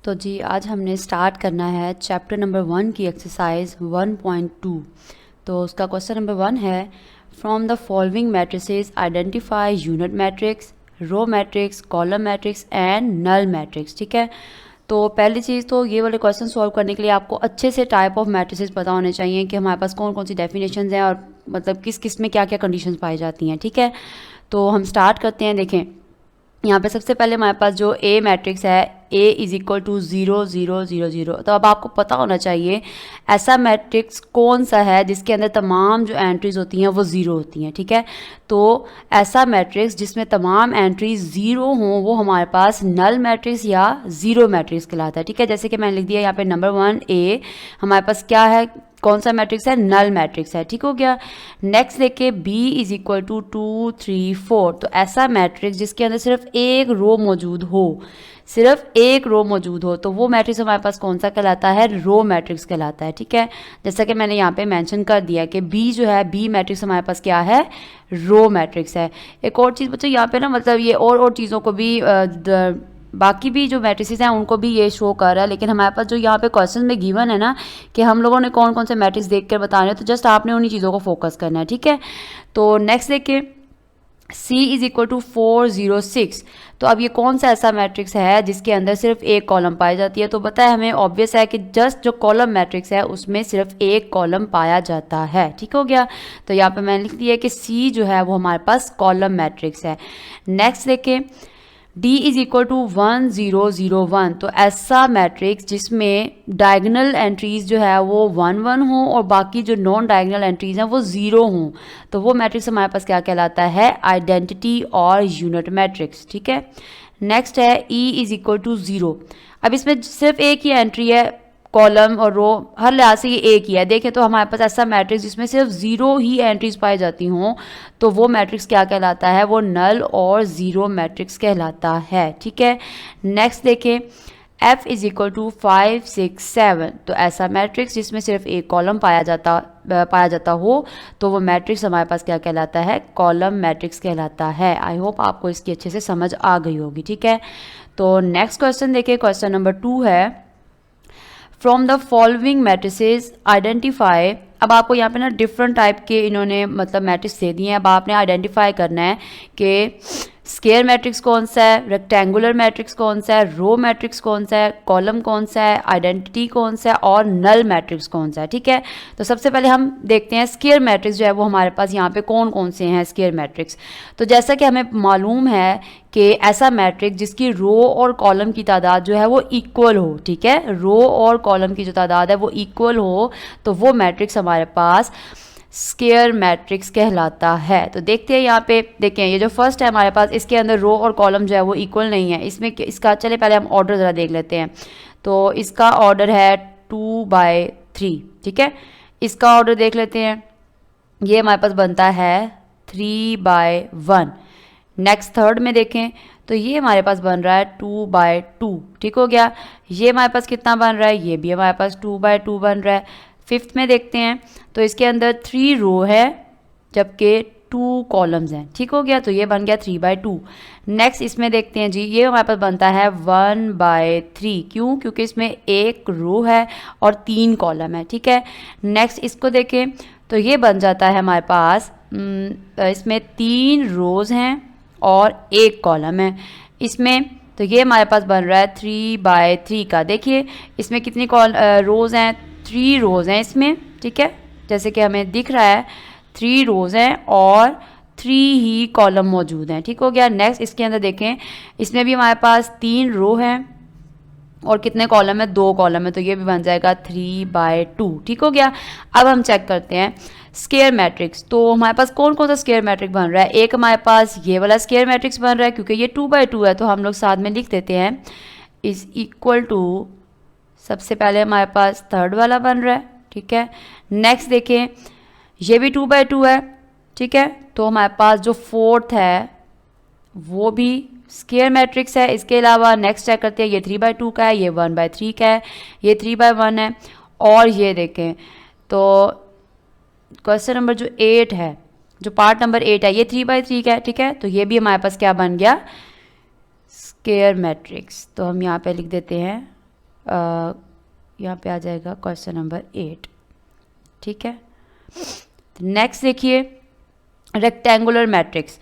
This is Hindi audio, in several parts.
तो जी आज हमने स्टार्ट करना है चैप्टर नंबर 1 की एक्सरसाइज 1.2। तो उसका क्वेश्चन नंबर 1 है, from the following matrices identify unit matrix, row matrix, column matrix and null matrix. ठीक है, तो पहली चीज़ तो ये वाले क्वेश्चन सॉल्व करने के लिए आपको अच्छे से टाइप ऑफ मैट्रिसेस पता होने चाहिए कि हमारे पास कौन कौन सी डेफिनेशंस हैं और मतलब किस किस में क्या क्या कंडीशंस पाई जाती हैं। ठीक है, तो हम स्टार्ट करते हैं। देखें, यहाँ पे सबसे पहले हमारे पास जो ए मैट्रिक्स है, ए इज इक्वल टू 0 0 0 0। तो अब आपको पता होना चाहिए ऐसा मैट्रिक्स कौन सा है जिसके अंदर तमाम जो एंट्रीज होती हैं वो ज़ीरो होती हैं। ठीक है, तो ऐसा मैट्रिक्स जिसमें तमाम एंट्रीज ज़ीरो हों वो हमारे पास नल मैट्रिक्स या ज़ीरो मैट्रिक्स कहलाता है। ठीक है, जैसे कि मैंने लिख दिया यहाँ पे नंबर 1 ए हमारे पास क्या है, कौन सा मैट्रिक्स है, नल मैट्रिक्स है। ठीक हो गया। नेक्स्ट देखिए बी इज इक्वल टू 2 3 4। तो ऐसा मैट्रिक्स जिसके अंदर सिर्फ एक रो मौजूद हो, सिर्फ एक रो मौजूद हो, तो वो मैट्रिक्स हमारे पास कौन सा कहलाता है, रो मैट्रिक्स कहलाता है। ठीक है, जैसा कि मैंने यहाँ पे मेंशन कर दिया कि बी जो है, बी मैट्रिक्स हमारे पास क्या है, रो मैट्रिक्स है। एक और चीज़ बच्चों यहाँ पे ना, मतलब ये और चीज़ों को भी बाकी भी जो मैट्रिसेस हैं उनको भी ये शो कर रहा है, लेकिन हमारे पास जो यहाँ पे क्वेश्चन में गिवन है ना कि हम लोगों ने कौन कौन से मैट्रिक्स देख कर बता रहे हैं, तो जस्ट आपने उन्हीं चीज़ों को फोकस करना है। ठीक है, तो नेक्स्ट देखिए C इज इक्वल टू 4 0 6। तो अब ये कौन सा ऐसा मैट्रिक्स है जिसके अंदर सिर्फ एक कॉलम पाई जाती है, तो बताए हमें ऑब्वियस है कि जस्ट जो कॉलम मैट्रिक्स है उसमें सिर्फ एक कॉलम पाया जाता है। ठीक हो गया, तो यहाँ पे मैंने लिख दिया कि C जो है वो हमारे पास कॉलम मैट्रिक्स है। नेक्स्ट देखिए D इज इक्वल टू 1 0 0 1। तो ऐसा मैट्रिक्स जिसमें डायगोनल एंट्रीज जो है वो 1 1 हो और बाकी जो नॉन डायगोनल एंट्रीज हैं वो 0 हों, तो वो मैट्रिक्स हमारे पास क्या कहलाता है, आइडेंटिटी और यूनिट मैट्रिक्स। ठीक है, नेक्स्ट है E इज इक्वल टू 0। अब इसमें सिर्फ एक ही एंट्री है, कॉलम और रो हर लिहाज से ये एक ही है। देखें तो हमारे पास ऐसा मैट्रिक्स जिसमें सिर्फ ज़ीरो ही एंट्रीज पाई जाती हों, तो वो मैट्रिक्स क्या कहलाता है, वो नल और ज़ीरो मैट्रिक्स कहलाता है। ठीक है, नेक्स्ट देखें F इज इक्वल टू 5 6 7। तो ऐसा मैट्रिक्स जिसमें सिर्फ एक कॉलम पाया जाता हो, तो वो मैट्रिक्स हमारे पास क्या कहलाता है, कॉलम मैट्रिक्स कहलाता है। आई होप आपको इसकी अच्छे से समझ आ गई होगी। ठीक है, तो नेक्स्ट क्वेश्चन देखिए, क्वेश्चन नंबर 2 है, from the following matrices identify. अब आपको यहाँ पे ना डिफरेंट टाइप के इन्होंने मतलब मैट्रिक्स दे दिए हैं। अब आपने आइडेंटिफाई करना है कि स्केयर मैट्रिक्स कौन सा है, रेक्टेंगुलर मैट्रिक्स कौन सा है, रो मैट्रिक्स कौन सा है, कॉलम कौन सा है, आइडेंटिटी कौन सा है और नल मैट्रिक्स कौन सा है। ठीक है, तो सबसे पहले हम देखते हैं स्केयर मैट्रिक्स जो है वो हमारे पास यहाँ पे कौन कौन से हैं स्केयर मैट्रिक्स। तो जैसा कि हमें मालूम है कि ऐसा मैट्रिक्स जिसकी रो और कॉलम की तादाद जो है वो इक्वल हो, ठीक है, रो और कॉलम की जो तादाद है वो इक्वल हो, तो वो मैट्रिक्स हमारे पास स्केयर मैट्रिक्स कहलाता है। तो देखते हैं यहाँ पे, देखें ये जो फर्स्ट है हमारे पास, इसके अंदर रो और कॉलम जो है वो इक्वल नहीं है। इसमें इसका चले पहले हम ऑर्डर ज़रा देख लेते हैं। तो इसका ऑर्डर है 2/3। ठीक है, इसका ऑर्डर देख लेते हैं, ये हमारे पास बनता है 3/1। नेक्स्ट थर्ड में देखें तो ये हमारे पास बन रहा है 2/2। ठीक हो गया, ये हमारे पास कितना बन रहा है, ये भी हमारे पास 2/2 बन रहा है। फिफ्थ में देखते हैं तो इसके अंदर 3 रो है जबकि 2 कॉलम्स हैं। ठीक हो गया, तो ये बन गया 3/2। नेक्स्ट इसमें देखते हैं जी, ये हमारे पास बनता है 1/3। क्यों, क्योंकि इसमें एक रो है और 3 कॉलम है। ठीक है, नेक्स्ट इसको देखें तो ये बन जाता है हमारे पास, इसमें 3 रोज हैं और एक कॉलम है इसमें, तो ये हमारे पास बन रहा है 3/3 का। देखिए इसमें कितनी रोज हैं, 3 रोज हैं इसमें। ठीक है, जैसे कि हमें दिख रहा है 3 रोज हैं और 3 ही कॉलम मौजूद हैं। ठीक हो गया, नेक्स्ट इसके अंदर देखें, इसमें भी हमारे पास 3 रो हैं और कितने कॉलम है, 2 कॉलम है, तो ये भी बन जाएगा 3/2। ठीक हो गया, अब हम चेक करते हैं स्केयर मैट्रिक्स। तो हमारे पास कौन कौन सा स्केयर मैट्रिक्स बन रहा है, एक हमारे पास ये वाला स्केयर मैट्रिक्स बन रहा है, क्योंकि ये 2/2 है तो हम लोग साथ में लिख देते हैं इज इक्वल टू, सबसे पहले हमारे पास थर्ड वाला बन रहा है। ठीक है, नेक्स्ट देखें ये भी 2/2 है। ठीक है, तो हमारे पास जो फोर्थ है वो भी स्केयर मैट्रिक्स है। इसके अलावा नेक्स्ट चेक करते हैं, ये 3/2 का है, ये 1/3 का है, ये 3/1 है, और ये देखें तो क्वेश्चन नंबर जो 8 है, जो पार्ट नंबर 8 है, ये 3/3 का है। ठीक है, तो ये भी हमारे पास क्या बन गया, स्केयर मैट्रिक्स। तो हम यहाँ पे लिख देते हैं यहाँ पे आ जाएगा क्वेश्चन नंबर 8। ठीक है, नेक्स्ट देखिए रेक्टेंगुलर मैट्रिक्स,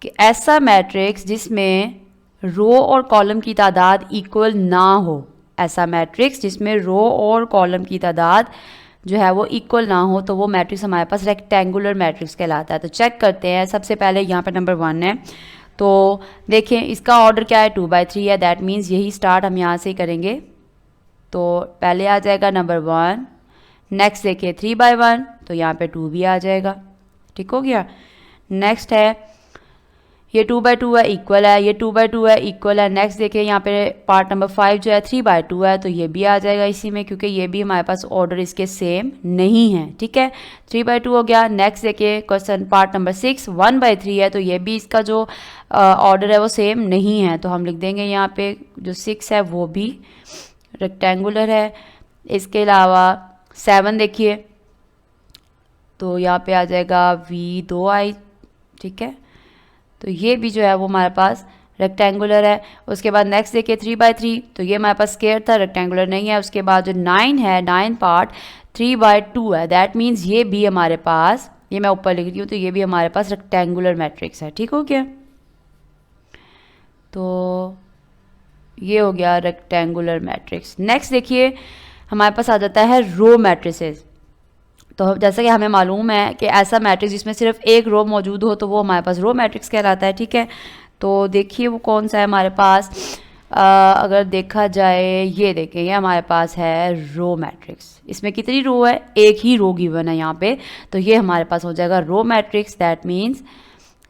कि ऐसा मैट्रिक्स जिसमें रो और कॉलम की तादाद इक्वल ना हो, ऐसा मैट्रिक्स जिसमें रो और कॉलम की तादाद जो है वो इक्वल ना हो, तो वो मैट्रिक्स हमारे पास रेक्टेंगुलर मैट्रिक्स कहलाता है। तो चेक करते हैं, सबसे पहले यहाँ पे नंबर 1 है, तो देखें इसका ऑर्डर क्या है, 2/3 है, दैट मीन्स यही स्टार्ट हम यहाँ से करेंगे। तो पहले आ जाएगा नंबर 1, नेक्स्ट देखिए 3/1, तो यहाँ पे 2 भी आ जाएगा। ठीक हो गया। नेक्स्ट है ये 2/2 है, इक्वल है, ये 2/2 है, इक्वल है। नेक्स्ट देखिए यहाँ पे पार्ट नंबर 5 जो है 3/2 है, तो ये भी आ जाएगा इसी में, क्योंकि ये भी हमारे पास ऑर्डर इसके सेम नहीं है। ठीक है, 3/2 हो गया। नेक्स्ट देखिए क्वेश्चन पार्ट नंबर 6 1/3 है, तो ये भी इसका जो ऑर्डर है वो सेम नहीं है, तो हम लिख देंगे यहाँ पे जो 6 है वो भी रेक्टेंगुलर है। इसके अलावा 7 देखिए, तो यहाँ पे आ जाएगा V2I। ठीक है, तो ये भी जो है वो हमारे पास रेक्टेंगुलर है। उसके बाद नेक्स्ट देखिए 3/3, तो ये हमारे पास स्क्वायर था, रेक्टेंगुलर नहीं है। उसके बाद जो 9 है, 9 पार्ट 3/2 है, दैट मीन्स ये भी हमारे पास, ये मैं ऊपर लिख रही हूँ, तो ये भी हमारे पास रेक्टेंगुलर मैट्रिक्स है। ठीक हो गया, तो ये हो गया रेक्टेंगुलर मैट्रिक्स। नेक्स्ट देखिए हमारे पास आ जाता है रो मैट्रिसेस। तो जैसा कि हमें मालूम है कि ऐसा मैट्रिक्स जिसमें सिर्फ एक रो मौजूद हो, तो वो हमारे पास रो मैट्रिक्स कहलाता है। ठीक है, तो देखिए वो कौन सा है हमारे पास, अगर देखा जाए, ये देखिए ये हमारे पास है रो मैट्रिक्स। इसमें कितनी रो है, एक ही रो गिवन है यहाँ पे, तो ये हमारे पास हो जाएगा रो मैट्रिक्स। दैट मीन्स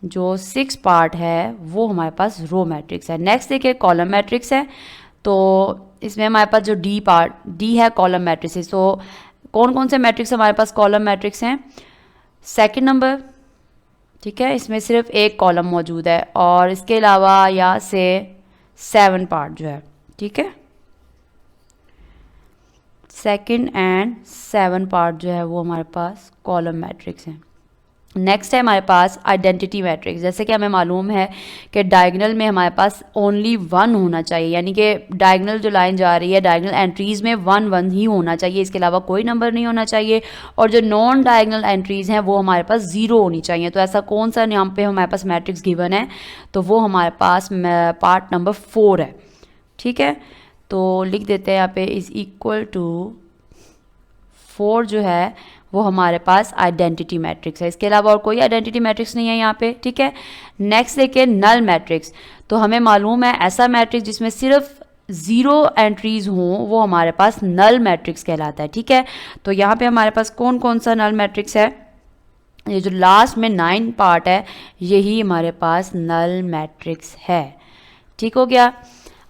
जो 6 पार्ट है वो हमारे पास रो मैट्रिक्स है। नेक्स्ट देखिए कॉलम मैट्रिक्स है, तो इसमें हमारे पास जो डी है कॉलम मैट्रिक्स। तो कौन कौन से मैट्रिक्स हमारे पास कॉलम मैट्रिक्स हैं, सेकंड नंबर। ठीक है, इसमें सिर्फ एक कॉलम मौजूद है, और इसके अलावा यहाँ से 7 पार्ट जो है। ठीक है, 2nd and 7 पार्ट जो है वो हमारे पास कॉलम मैट्रिक्स हैं। नेक्स्ट है हमारे पास आइडेंटिटी मैट्रिक्स। जैसे कि हमें मालूम है कि डायगोनल में हमारे पास ओनली 1 होना चाहिए, यानी कि डायगोनल जो लाइन जा रही है डायगोनल एंट्रीज़ में 1 ही होना चाहिए, इसके अलावा कोई नंबर नहीं होना चाहिए। और जो नॉन डायगोनल एंट्रीज़ हैं वो हमारे पास 0 होनी चाहिए। तो ऐसा कौन सा यहाँ पे हमारे पास मैट्रिक्स गिवन है, तो वो हमारे पास पार्ट नंबर 4 है। ठीक है, तो लिख देते हैं यहाँ पे इज़ इक्वल टू 4 जो है वो हमारे पास आइडेंटिटी मैट्रिक्स है। इसके अलावा और कोई आइडेंटिटी मैट्रिक्स नहीं है यहाँ पे। ठीक है, नेक्स्ट देखिए नल मैट्रिक्स। तो हमें मालूम है ऐसा मैट्रिक्स जिसमें सिर्फ 0 एंट्रीज हों वो हमारे पास नल मैट्रिक्स कहलाता है। ठीक है, तो यहाँ पे हमारे पास कौन कौन सा नल मैट्रिक्स है, ये जो लास्ट में 9 पार्ट है यही हमारे पास नल मैट्रिक्स है। ठीक हो गया,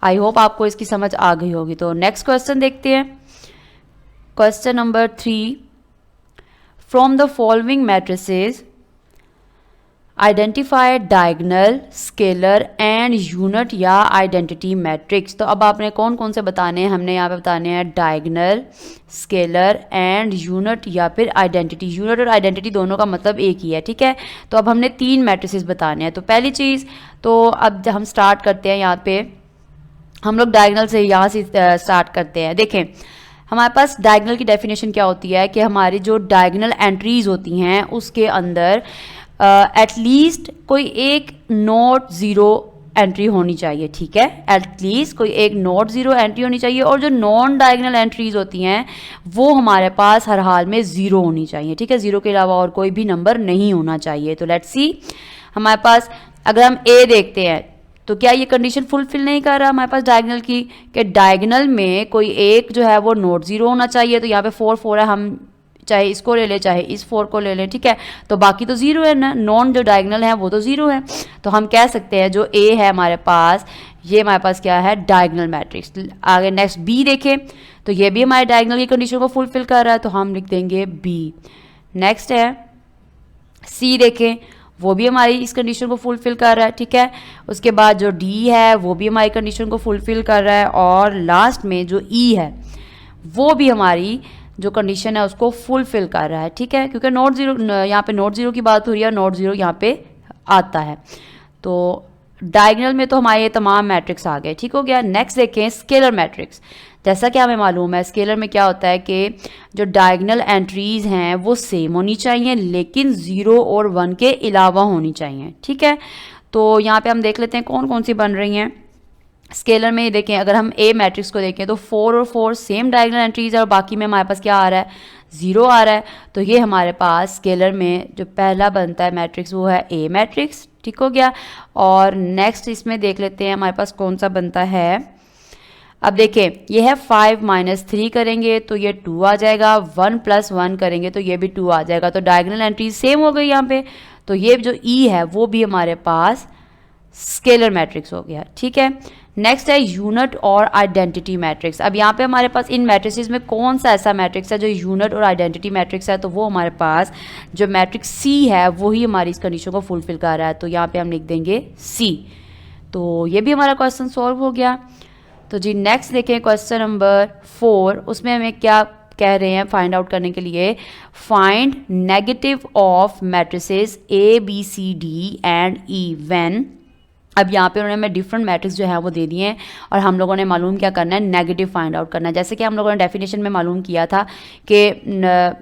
आई होप आपको इसकी समझ आ गई होगी। तो नेक्स्ट क्वेश्चन देखते हैं, question number 3, from the following matrices identify diagonal, scalar and unit या आइडेंटिटी मैट्रिक्स। तो अब आपने कौन कौन से बताने हैं, हमने यहाँ पे बताने हैं डायगोनल, स्केलर एंड यूनिट या फिर आइडेंटिटी। यूनिट और आइडेंटिटी दोनों का मतलब एक ही है। ठीक है, तो अब हमने 3 मैट्रिसेस बताने हैं। तो पहली चीज़, तो अब हम स्टार्ट करते हैं, यहाँ पे हम लोग डायगोनल से यहाँ से स्टार्ट करते हैं। देखें हमारे पास डायगोनल की डेफिनेशन क्या होती है कि हमारी जो डायगोनल एंट्रीज होती हैं उसके अंदर एटलीस्ट कोई एक नॉट ज़ीरो एंट्री होनी चाहिए। ठीक है, एटलीस्ट कोई एक नॉट ज़ीरो एंट्री होनी चाहिए, और जो नॉन डायगोनल एंट्रीज होती हैं वो हमारे पास हर हाल में 0 होनी चाहिए। ठीक है, 0 के अलावा और कोई भी नंबर नहीं होना चाहिए। तो लेट्स सी, हमारे पास अगर हम ए देखते हैं तो क्या ये कंडीशन फुलफिल नहीं कर रहा हमारे पास डायगोनल की, कि डायगोनल में कोई एक जो है वो नॉट 0 होना चाहिए। तो यहाँ पे 4 4 है, हम चाहे इसको ले लें चाहे इस 4 को ले लें। ठीक है, तो बाकी तो 0 है ना, नॉन जो डायगोनल है वो तो 0 है। तो हम कह सकते हैं जो ए है हमारे पास, ये हमारे पास क्या है, डायगोनल मैट्रिक्स। आगे नेक्स्ट बी देखें तो ये भी हमारे डायगोनल की कंडीशन को फुलफिल कर रहा है, तो हम लिख देंगे बी। नेक्स्ट है सी देखें, वो भी हमारी इस कंडीशन को फुलफिल कर रहा है। ठीक है, उसके बाद जो डी है वो भी हमारी कंडीशन को फुलफिल कर रहा है, और लास्ट में जो ई है वो भी हमारी जो कंडीशन है उसको फुलफिल कर रहा है। ठीक है, क्योंकि नॉट 0 यहाँ पे नॉट 0 की बात हो रही है, नॉट 0 यहाँ पे आता है। तो डायगोनल में तो हमारे ये तमाम मैट्रिक्स आ गए, ठीक हो गया। नेक्स्ट देखें स्केलर मैट्रिक्स। जैसा कि हमें मालूम है स्केलर में क्या होता है कि जो डायगोनल एंट्रीज हैं वो सेम होनी चाहिए, लेकिन 0 और 1 के अलावा होनी चाहिए, ठीक है। तो यहाँ पे हम देख लेते हैं कौन कौन सी बन रही हैं स्केलर में। देखें अगर हम ए मैट्रिक्स को देखें तो 4 और 4 सेम डायगोनल एंट्रीज है और बाकी में हमारे पास क्या आ रहा है, 0 आ रहा है। तो ये हमारे पास स्केलर में जो पहला बनता है मैट्रिक्स वो है ए मैट्रिक्स, ठीक हो गया। और नेक्स्ट इसमें देख लेते हैं हमारे पास कौन सा बनता है। अब देखें ये है 5 - 3 करेंगे तो ये 2 आ जाएगा, 1 + 1 करेंगे तो ये भी 2 आ जाएगा। तो डायगोनल एंट्रीज सेम हो गई यहाँ पे। तो ये जो ई है वो भी हमारे पास स्केलर मैट्रिक्स हो गया, ठीक है। नेक्स्ट है यूनिट और आइडेंटिटी मैट्रिक्स। अब यहाँ पे हमारे पास इन मैट्रिक्स में कौन सा ऐसा मैट्रिक्स है जो यूनिट और आइडेंटिटी मैट्रिक्स है, तो वो हमारे पास जो मैट्रिक्स सी है वही हमारी इस कंडीशन को फुलफिल कर रहा है। तो यहाँ पे हम लिख देंगे सी। तो ये भी हमारा क्वेश्चन सॉल्व हो गया। तो जी नेक्स्ट देखें क्वेश्चन नंबर 4। उसमें हमें क्या कह रहे हैं फाइंड आउट करने के लिए, find negative of matrices A B C D and E when. अब यहाँ पे उन्होंने हमें डिफरेंट मैट्रिक्स जो है वो दे दिए हैं और हम लोगों ने मालूम क्या करना है, नेगेटिव फाइंड आउट करना है। जैसे कि हम लोगों ने डेफिनेशन में मालूम किया था कि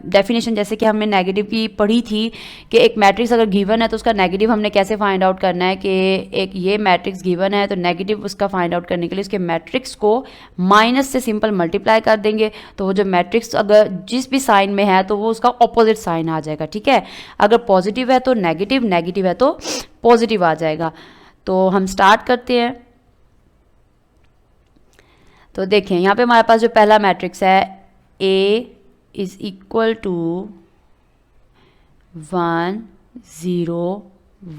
डेफिनेशन जैसे कि हमने नेगेटिव की पढ़ी थी कि एक मैट्रिक्स अगर गिवन है तो उसका नेगेटिव हमने कैसे फाइंड आउट करना है कि एक ये मैट्रिक्स गिवन है तो नेगेटिव उसका फाइंड आउट करने के लिए उसके मैट्रिक्स को माइनस से सिंपल मल्टीप्लाई कर देंगे। तो वो जो मैट्रिक्स अगर जिस भी साइन में है तो वो उसका ऑपोजिट साइन आ जाएगा, ठीक है। अगर पॉजिटिव है तो नेगेटिव, नेगेटिव है तो पॉजिटिव आ जाएगा। तो हम स्टार्ट करते हैं। तो देखें यहाँ पे हमारे पास जो पहला मैट्रिक्स है A = 1 0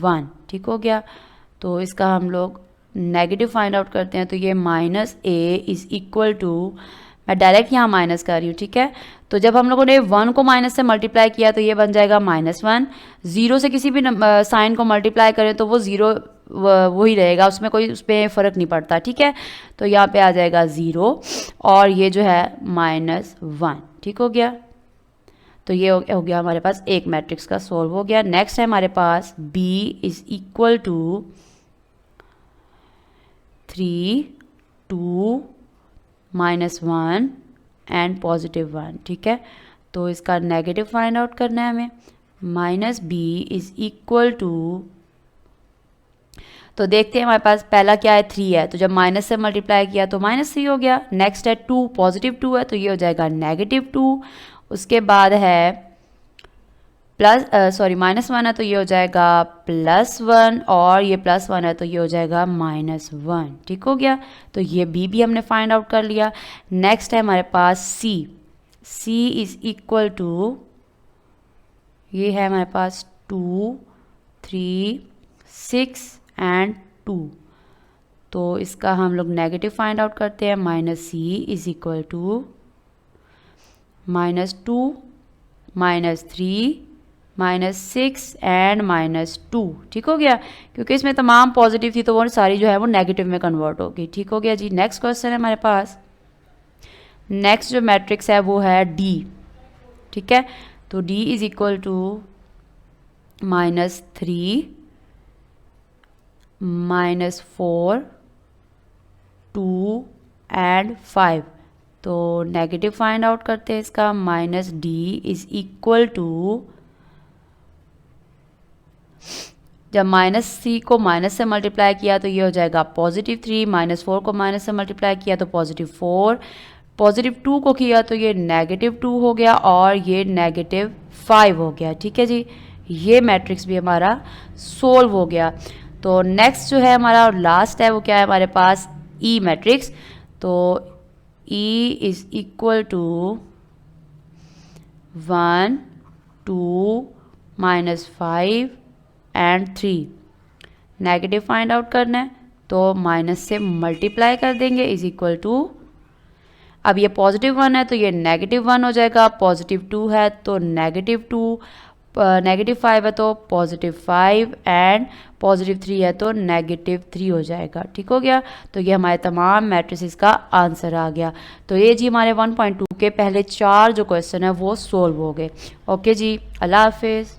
1, ठीक हो गया। तो इसका हम लोग नेगेटिव फाइंड आउट करते हैं। तो ये -A = मैं डायरेक्ट यहाँ माइनस कर रही हूँ, ठीक है। तो जब हम लोगों ने 1 को माइनस से मल्टीप्लाई किया तो ये बन जाएगा -1। 0 से किसी भी साइन को मल्टीप्लाई करें तो वो 0 वही रहेगा, उसमें कोई उस पर फ़र्क नहीं पड़ता, ठीक है। तो यहाँ पे आ जाएगा 0 और ये जो है -1, ठीक हो गया। तो ये हो गया हमारे पास एक मैट्रिक्स का सॉल्व हो गया। नेक्स्ट है हमारे पास B = 3 2 -1 एंड +1, ठीक है। तो इसका नेगेटिव फाइंड आउट करना है हमें। -B = तो देखते हैं हमारे पास पहला क्या है, 3 है। तो जब माइनस से मल्टीप्लाई किया तो -3 हो गया। नेक्स्ट है 2, +2 है तो ये हो जाएगा -2। उसके बाद है -1 है तो ये हो जाएगा +1 और ये +1 है तो ये हो जाएगा -1, ठीक हो गया। तो ये भी हमने फाइंड आउट कर लिया। नेक्स्ट है हमारे पास C = ये है हमारे पास 2 3 6 एंड 2। तो इसका हम लोग नेगेटिव फाइंड आउट करते हैं। -C = -2 -3 -6 एंड -2, ठीक हो गया। क्योंकि इसमें तमाम पॉजिटिव थी तो वो सारी जो है वो नेगेटिव में कन्वर्ट होगी, ठीक हो गया जी। नेक्स्ट क्वेश्चन है हमारे पास। नेक्स्ट जो मैट्रिक्स है वो है D, ठीक है। तो D = -3 -4 2 एंड 5। तो नेगेटिव फाइंड आउट करते हैं इसका। -D = जब -C को माइनस से मल्टीप्लाई किया तो ये हो जाएगा +3, -4 को माइनस से मल्टीप्लाई किया तो +4, +2 को किया तो ये -2 हो गया और ये -5 हो गया, ठीक है जी। ये मैट्रिक्स भी हमारा सोल्व हो गया। तो नेक्स्ट जो है हमारा और लास्ट है वो क्या है हमारे पास, E मैट्रिक्स। तो E = 1 2 -5 and 3। Negative find out करना है तो माइनस से मल्टीप्लाई कर देंगे = अब ये +1 है तो ये -1 हो जाएगा, +2 है तो -2, -5 है तो +5 एंड +3 है तो -3 हो जाएगा, ठीक हो गया। तो ये हमारे तमाम मैट्रिसेस का आंसर आ गया। तो ये जी हमारे 1.2 के पहले 4 जो क्वेश्चन है वो सोल्व हो गए। ओके जी, अल्लाह हाफिज़।